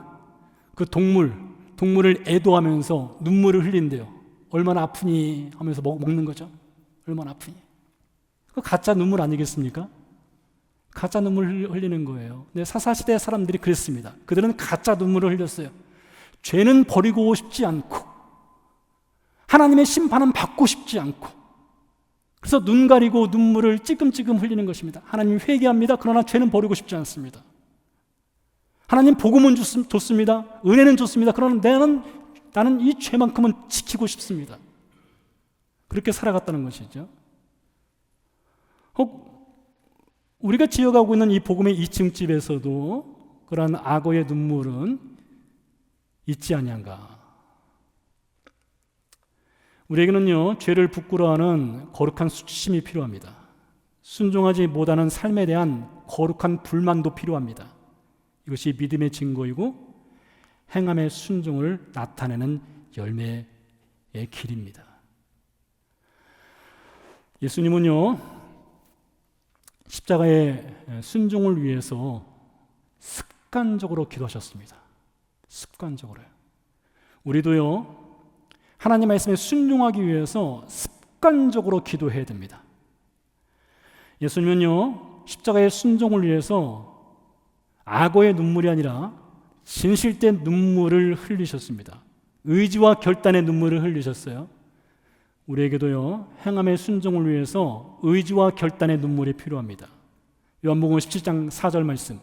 그 동물을 애도하면서 눈물을 흘린대요. 얼마나 아프니 하면서 먹는 거죠. 얼마나 아프니. 그 가짜 눈물 아니겠습니까? 가짜 눈물 흘리는 거예요. 근데 사사시대 사람들이 그랬습니다. 그들은 가짜 눈물을 흘렸어요. 죄는 버리고 싶지 않고 하나님의 심판은 받고 싶지 않고 그래서 눈 가리고 눈물을 찔끔찔끔 흘리는 것입니다. 하나님 회개합니다. 그러나 죄는 버리고 싶지 않습니다. 하나님 복음은 좋습니다. 은혜는 좋습니다. 그러나 나는 이 죄만큼은 지키고 싶습니다. 그렇게 살아갔다는 것이죠. 혹 우리가 지어가고 있는 이 복음의 2층 집에서도 그러한 악어의 눈물은 있지 아니한가. 우리에게는요, 죄를 부끄러워하는 거룩한 수치심이 필요합니다. 순종하지 못하는 삶에 대한 거룩한 불만도 필요합니다. 이것이 믿음의 증거이고 행함의 순종을 나타내는 열매의 길입니다. 예수님은요, 십자가의 순종을 위해서 습관적으로 기도하셨습니다. 습관적으로요. 우리도요, 하나님 말씀에 순종하기 위해서 습관적으로 기도해야 됩니다. 예수님은요, 십자가의 순종을 위해서 악어의 눈물이 아니라 진실된 눈물을 흘리셨습니다. 의지와 결단의 눈물을 흘리셨어요. 우리에게도요, 행함의 순종을 위해서 의지와 결단의 눈물이 필요합니다. 요한복음 17장 4절 말씀,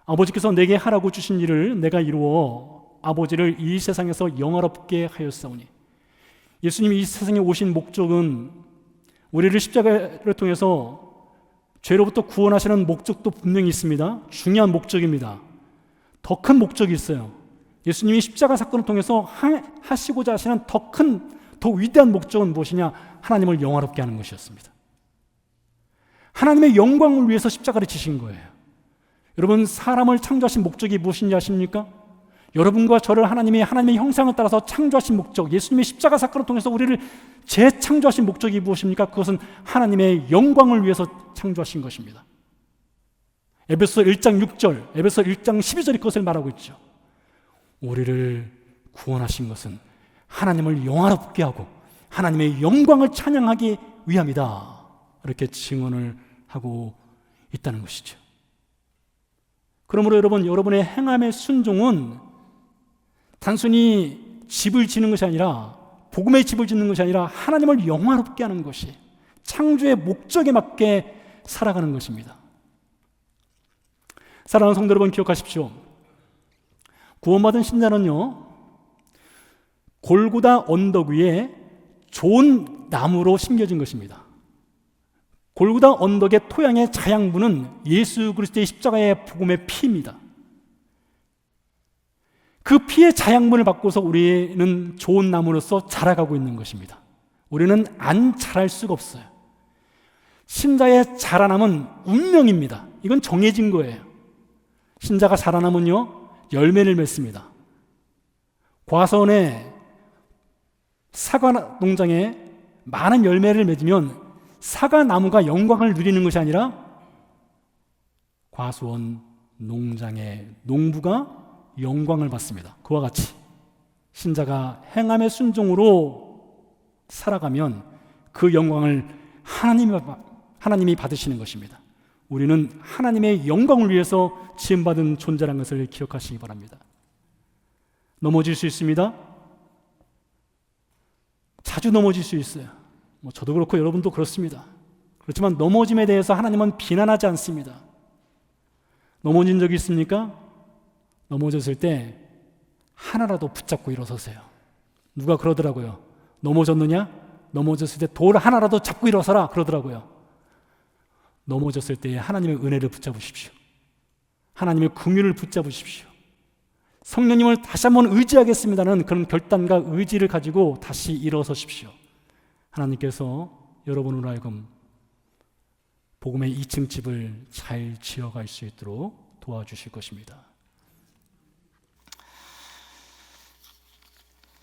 아버지께서 내게 하라고 주신 일을 내가 이루어 아버지를 이 세상에서 영화롭게 하였사오니. 예수님이 이 세상에 오신 목적은 우리를 십자가를 통해서 죄로부터 구원하시는 목적도 분명히 있습니다. 중요한 목적입니다. 더 큰 목적이 있어요. 예수님이 십자가 사건을 통해서 하시고자 하시는 더 위대한 목적은 무엇이냐? 하나님을 영화롭게 하는 것이었습니다. 하나님의 영광을 위해서 십자가를 지신 거예요. 여러분, 사람을 창조하신 목적이 무엇인지 아십니까? 여러분과 저를 하나님의 형상을 따라서 창조하신 목적, 예수님의 십자가 사건을 통해서 우리를 재창조하신 목적이 무엇입니까? 그것은 하나님의 영광을 위해서 창조하신 것입니다. 에베소 1장 6절, 에베소 1장 12절이 그것을 말하고 있죠. 우리를 구원하신 것은 하나님을 영화롭게 하고 하나님의 영광을 찬양하기 위함이다. 이렇게 증언을 하고 있다는 것이죠. 그러므로 여러분의 행함의 순종은 단순히 집을 짓는 것이 아니라, 복음의 집을 짓는 것이 아니라 하나님을 영화롭게 하는 것이, 창조의 목적에 맞게 살아가는 것입니다. 사랑하는 성도 여러분, 기억하십시오. 구원받은 신자는요, 골고다 언덕 위에 좋은 나무로 심겨진 것입니다. 골고다 언덕의 토양의 자양분은 예수 그리스도의 십자가의 복음의 피입니다. 그 피의 자양분을 받고서 우리는 좋은 나무로서 자라가고 있는 것입니다. 우리는 안 자랄 수가 없어요. 신자의 자라남은 운명입니다. 이건 정해진 거예요. 신자가 자라나면요, 열매를 맺습니다. 과수원에, 사과 농장에 많은 열매를 맺으면 사과 나무가 영광을 누리는 것이 아니라 과수원 농장의 농부가 영광을 받습니다. 그와 같이 신자가 행함의 순종으로 살아가면 그 영광을 하나님이 받으시는 것입니다. 우리는 하나님의 영광을 위해서 지음받은 존재라는 것을 기억하시기 바랍니다. 넘어질 수 있습니다. 자주 넘어질 수 있어요. 저도 그렇고 여러분도 그렇습니다. 그렇지만 넘어짐에 대해서 하나님은 비난하지 않습니다. 넘어진 적이 있습니까? 넘어졌을 때 하나라도 붙잡고 일어서세요. 누가 그러더라고요. 넘어졌느냐? 넘어졌을 때 돌 하나라도 잡고 일어서라 그러더라고요. 넘어졌을 때 하나님의 은혜를 붙잡으십시오. 하나님의 긍휼을 붙잡으십시오. 성령님을 다시 한번 의지하겠습니다는 그런 결단과 의지를 가지고 다시 일어서십시오. 하나님께서 여러분으로 하여금 복음의 2층 집을 잘 지어갈 수 있도록 도와주실 것입니다.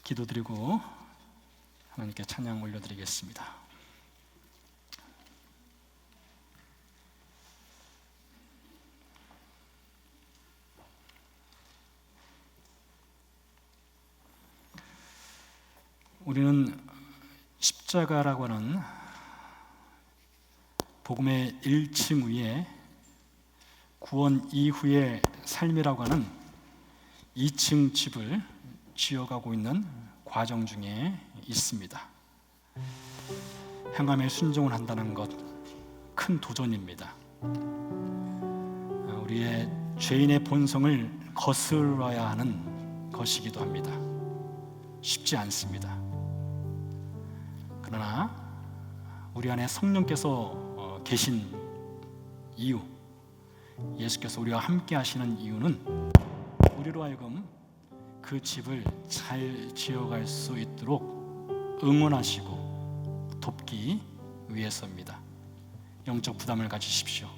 기도드리고 하나님께 찬양 올려드리겠습니다. 우리는 십자가라고 하는 복음의 1층 위에 구원 이후의 삶이라고 하는 2층 집을 지어가고 있는 과정 중에 있습니다. 행함에 순종을 한다는 것 큰 도전입니다. 우리의 죄인의 본성을 거스러야 하는 것이기도 합니다. 쉽지 않습니다. 그러나 우리 안에 성령께서 계신 이유, 예수께서 우리와 함께 하시는 이유는 우리로 하여금 그 집을 잘 지어갈 수 있도록 응원하시고 돕기 위해서입니다. 영적 부담을 가지십시오.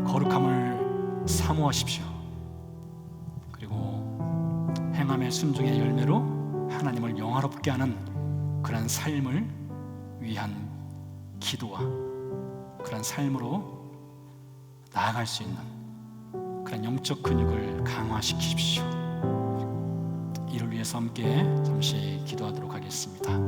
거룩함을 사모하십시오. 그리고 행함의 순종의 열매로 하나님을 영화롭게 하는 그런 삶을 위한 기도와 그런 삶으로 나아갈 수 있는 그런 영적 근육을 강화시키십시오. 이를 위해서 함께 잠시 기도하도록 하겠습니다.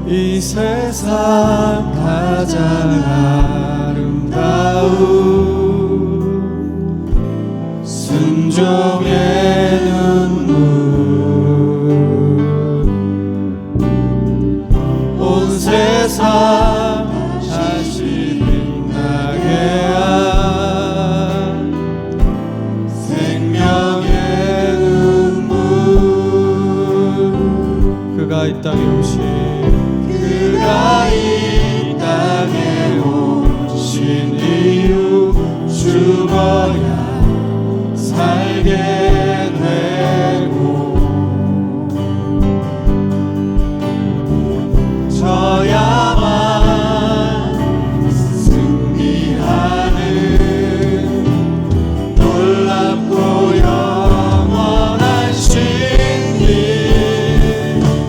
이 세상 가장 아름다운 순종의 눈물, 온 세상 다시 빛나게 한 생명의 눈물, 그가 이 땅에 오신 그가 이 땅에 오신 이유, 죽어야 살게 되고 져야만 승리하는 놀랍고 영원한 신비,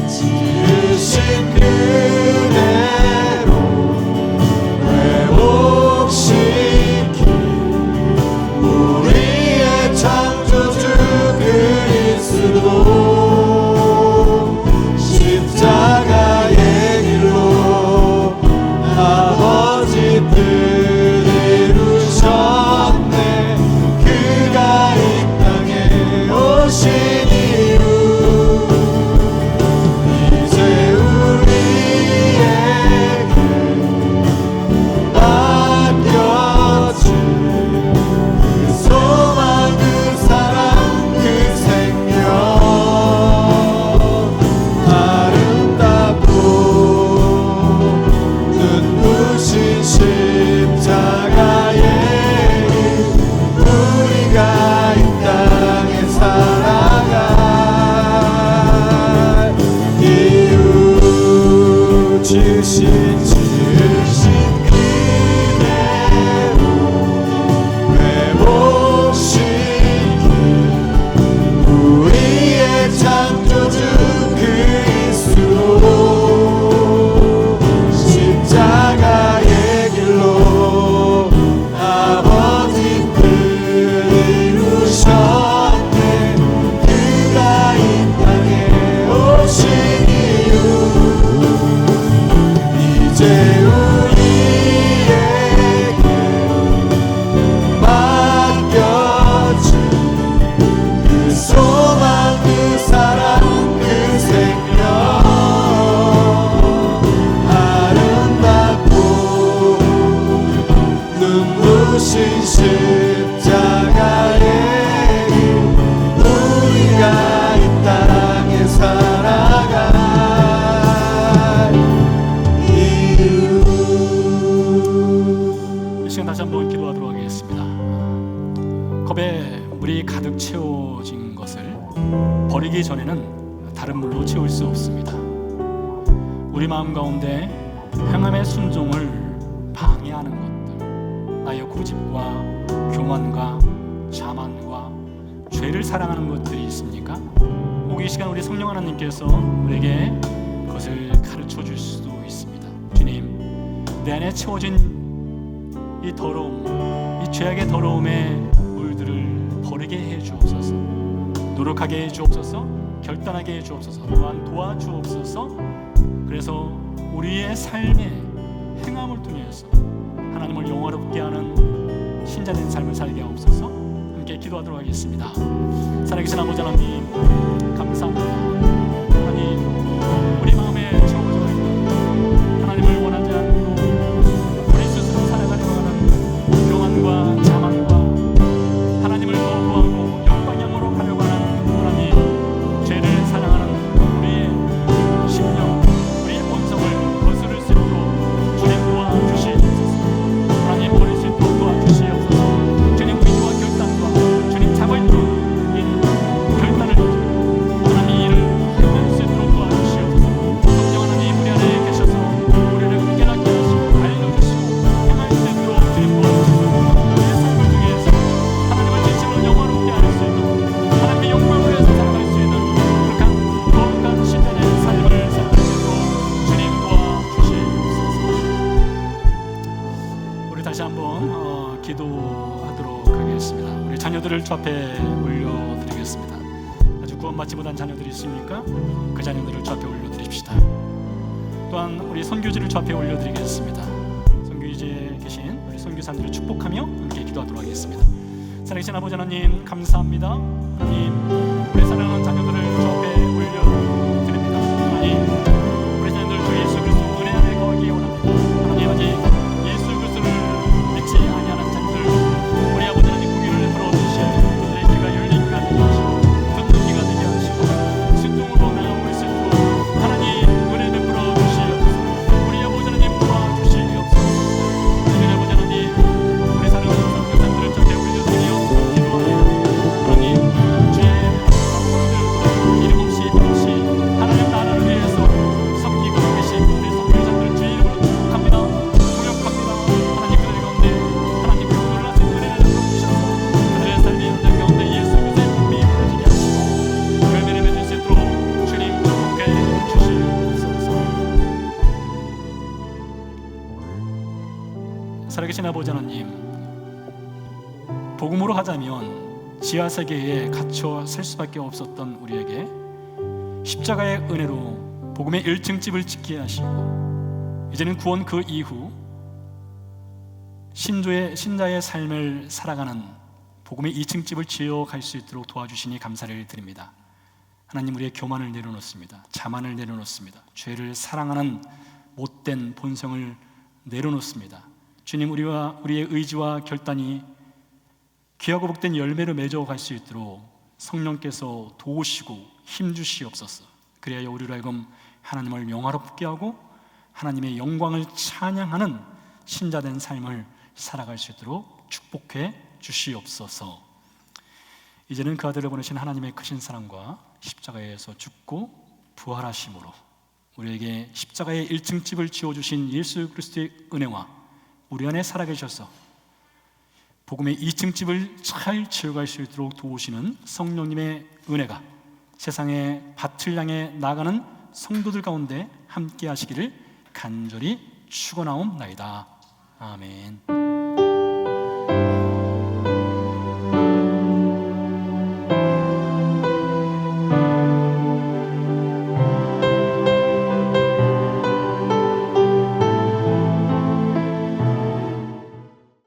지으신 그대로 회복시킨 우리의 창조주 그리스도, 십자가의 길로 아버지 뜻 이루셨네. 그가 이 땅에 오신 이유, 이제 우리에게 맡겨진 그 소망, 그 사랑, 그 생명, 아름답고 눈부신 십자가의 길, 우리가 이 땅에 살아갈 이유, 지으신 그대로 회복시킨 우리의 창조주 그리스도, 십자가의 길로 아버지 뜻 이루셨네. 그가 이 땅에 오신 이유, 만물로 채울 수 없습니다. 우리 마음 가운데 행함의 순종을 방해하는 것들, 나의 고집과 교만과 자만과 죄를 사랑하는 것들이 있습니까? 혹 이 시간 우리 성령 하나님께서 우리에게 그것을 가르쳐 줄 수도 있습니다. 주님, 내 안에 채워진 이 더러움, 이 죄악의 더러움의 물들을 버리게 해 주옵소서. 노력하게 해 주옵소서. 결단하게 해 주옵소서. 또한 도와주옵소서. 그래서 우리의 삶의 행함을 통해서 하나님을 영화롭게 하는 신자된 삶을 살게 하옵소서. 함께 기도하도록 하겠습니다. 살아계신 아버지 하나님, 감사합니다. 하나님, 우리 마음에 채워져 있는 하나님을 원하지 않고 우리 스스로 살아가려고 하는 교만과 자만과 하나님을 거부하고 역방향으로 가려고 하는 하나님, 죄를 사랑하는 우리의 심령, 우리의 본성을 거스를 수 있도록 주님 도와주시옵소서. 하나님, 버릴 수 있도록 도와주시옵소서. 주님 의지와 결단과 주님 잡아있도록 결단을 하나님 이를 해낼 수 있도록 도와주시옵소서. 성령 하나님, 우리 안에 계셔서 우리를 깨닫게 하시고 알려주시고 행할 수 있도록 주님 도와주시옵소서. 우리의 삶을 통해서 하나님을 진심으로 영화롭게 할 수 있는, 하나님의 영광을 위해서 살아갈 수 있는 거룩한 신전의 삶을 살아갈 수 있도록 주님 도와주시옵소서. 우리 다시 한번 기도하도록 하겠습니다. 우리 자녀들을 주 앞에 올려드리겠습니다. 아주 구원받지 못한 자녀들이 있습니까? 그 자녀들을 주 앞에 올려드립시다. 또한 우리 선교지를 주 앞에 올려드리겠습니다. 선교지에 계신 우리 선교사님들을 축복하며 함께 기도하도록 하겠습니다. 살아계신 아버지 하나님, 감사합니다. 하나님, 우리 사랑하는 자녀들을 주 앞에 올려드립니다. 하나님, 우리 자녀들 주 예수 그리스도 은혜 안에 거하기 원합니다. 하나님, 아직 예수 그리스도를 믿지 아니하는 자녀들, 우리 아버지 하나님 공의를 풀어주시고 그들의 귀가 열리게 하게 하시고 듣는 귀가 되게 하시고 순종으로 나아올 수 있도록 하나님 은혜를 베풀어 주시옵소서. 우리 아버지 하나님 도와주시옵소서. 우리 아버지 하나님, 우리 사랑하는 선교사님들을 주 앞에 올려드리며 기도합니다. 하나님, 주의 성도들 이름 없이 없이 하나님 나라를 위해서 섬기고 계신 우리 선교사님들 주의 이름으로 축복합니다. 고역합니다. 하나님, 그들 가운데 하나님 그 놀라신 은혜를 베풀어주셔서 그들의 삶의 현장 가운데 예수 그리스도의 복음이 이루어지게 하시고 열매를 맺을 수 있도록 주님 축복해 주시옵소서. 살아계신 아버지 하나님, 복음으로 하자면 지하세계에 갇혀 살 수밖에 없었던 우리에게 십자가의 은혜로 복음의 1층집을 짓게 하시고 이제는 구원 그 이후 신자의 삶을 살아가는 복음의 2층집을 지어갈 수 있도록 도와주시니 감사를 드립니다. 하나님, 우리의 교만을 내려놓습니다. 자만을 내려놓습니다. 죄를 사랑하는 못된 본성을 내려놓습니다. 주님, 우리의 의지와 결단이 귀하고 복된 열매를 맺어갈 수 있도록 성령께서 도우시고 힘주시옵소서. 그래야 우리로 하여금 하나님을 영화롭게 하고 하나님의 영광을 찬양하는 신자된 삶을 살아갈 수 있도록 축복해 주시옵소서. 이제는 그 아들을 보내신 하나님의 크신 사랑과 십자가에서 죽고 부활하심으로 우리에게 십자가의 1층집을 지어주신 예수 그리스도의 은혜와 우리 안에 살아계셔서 복음의 2층집을 잘 지어갈 수 있도록 도우시는 성령님의 은혜가 세상의 밭을 향해 나가는 성도들 가운데 함께 하시기를 간절히 축원하옵나이다. 아멘.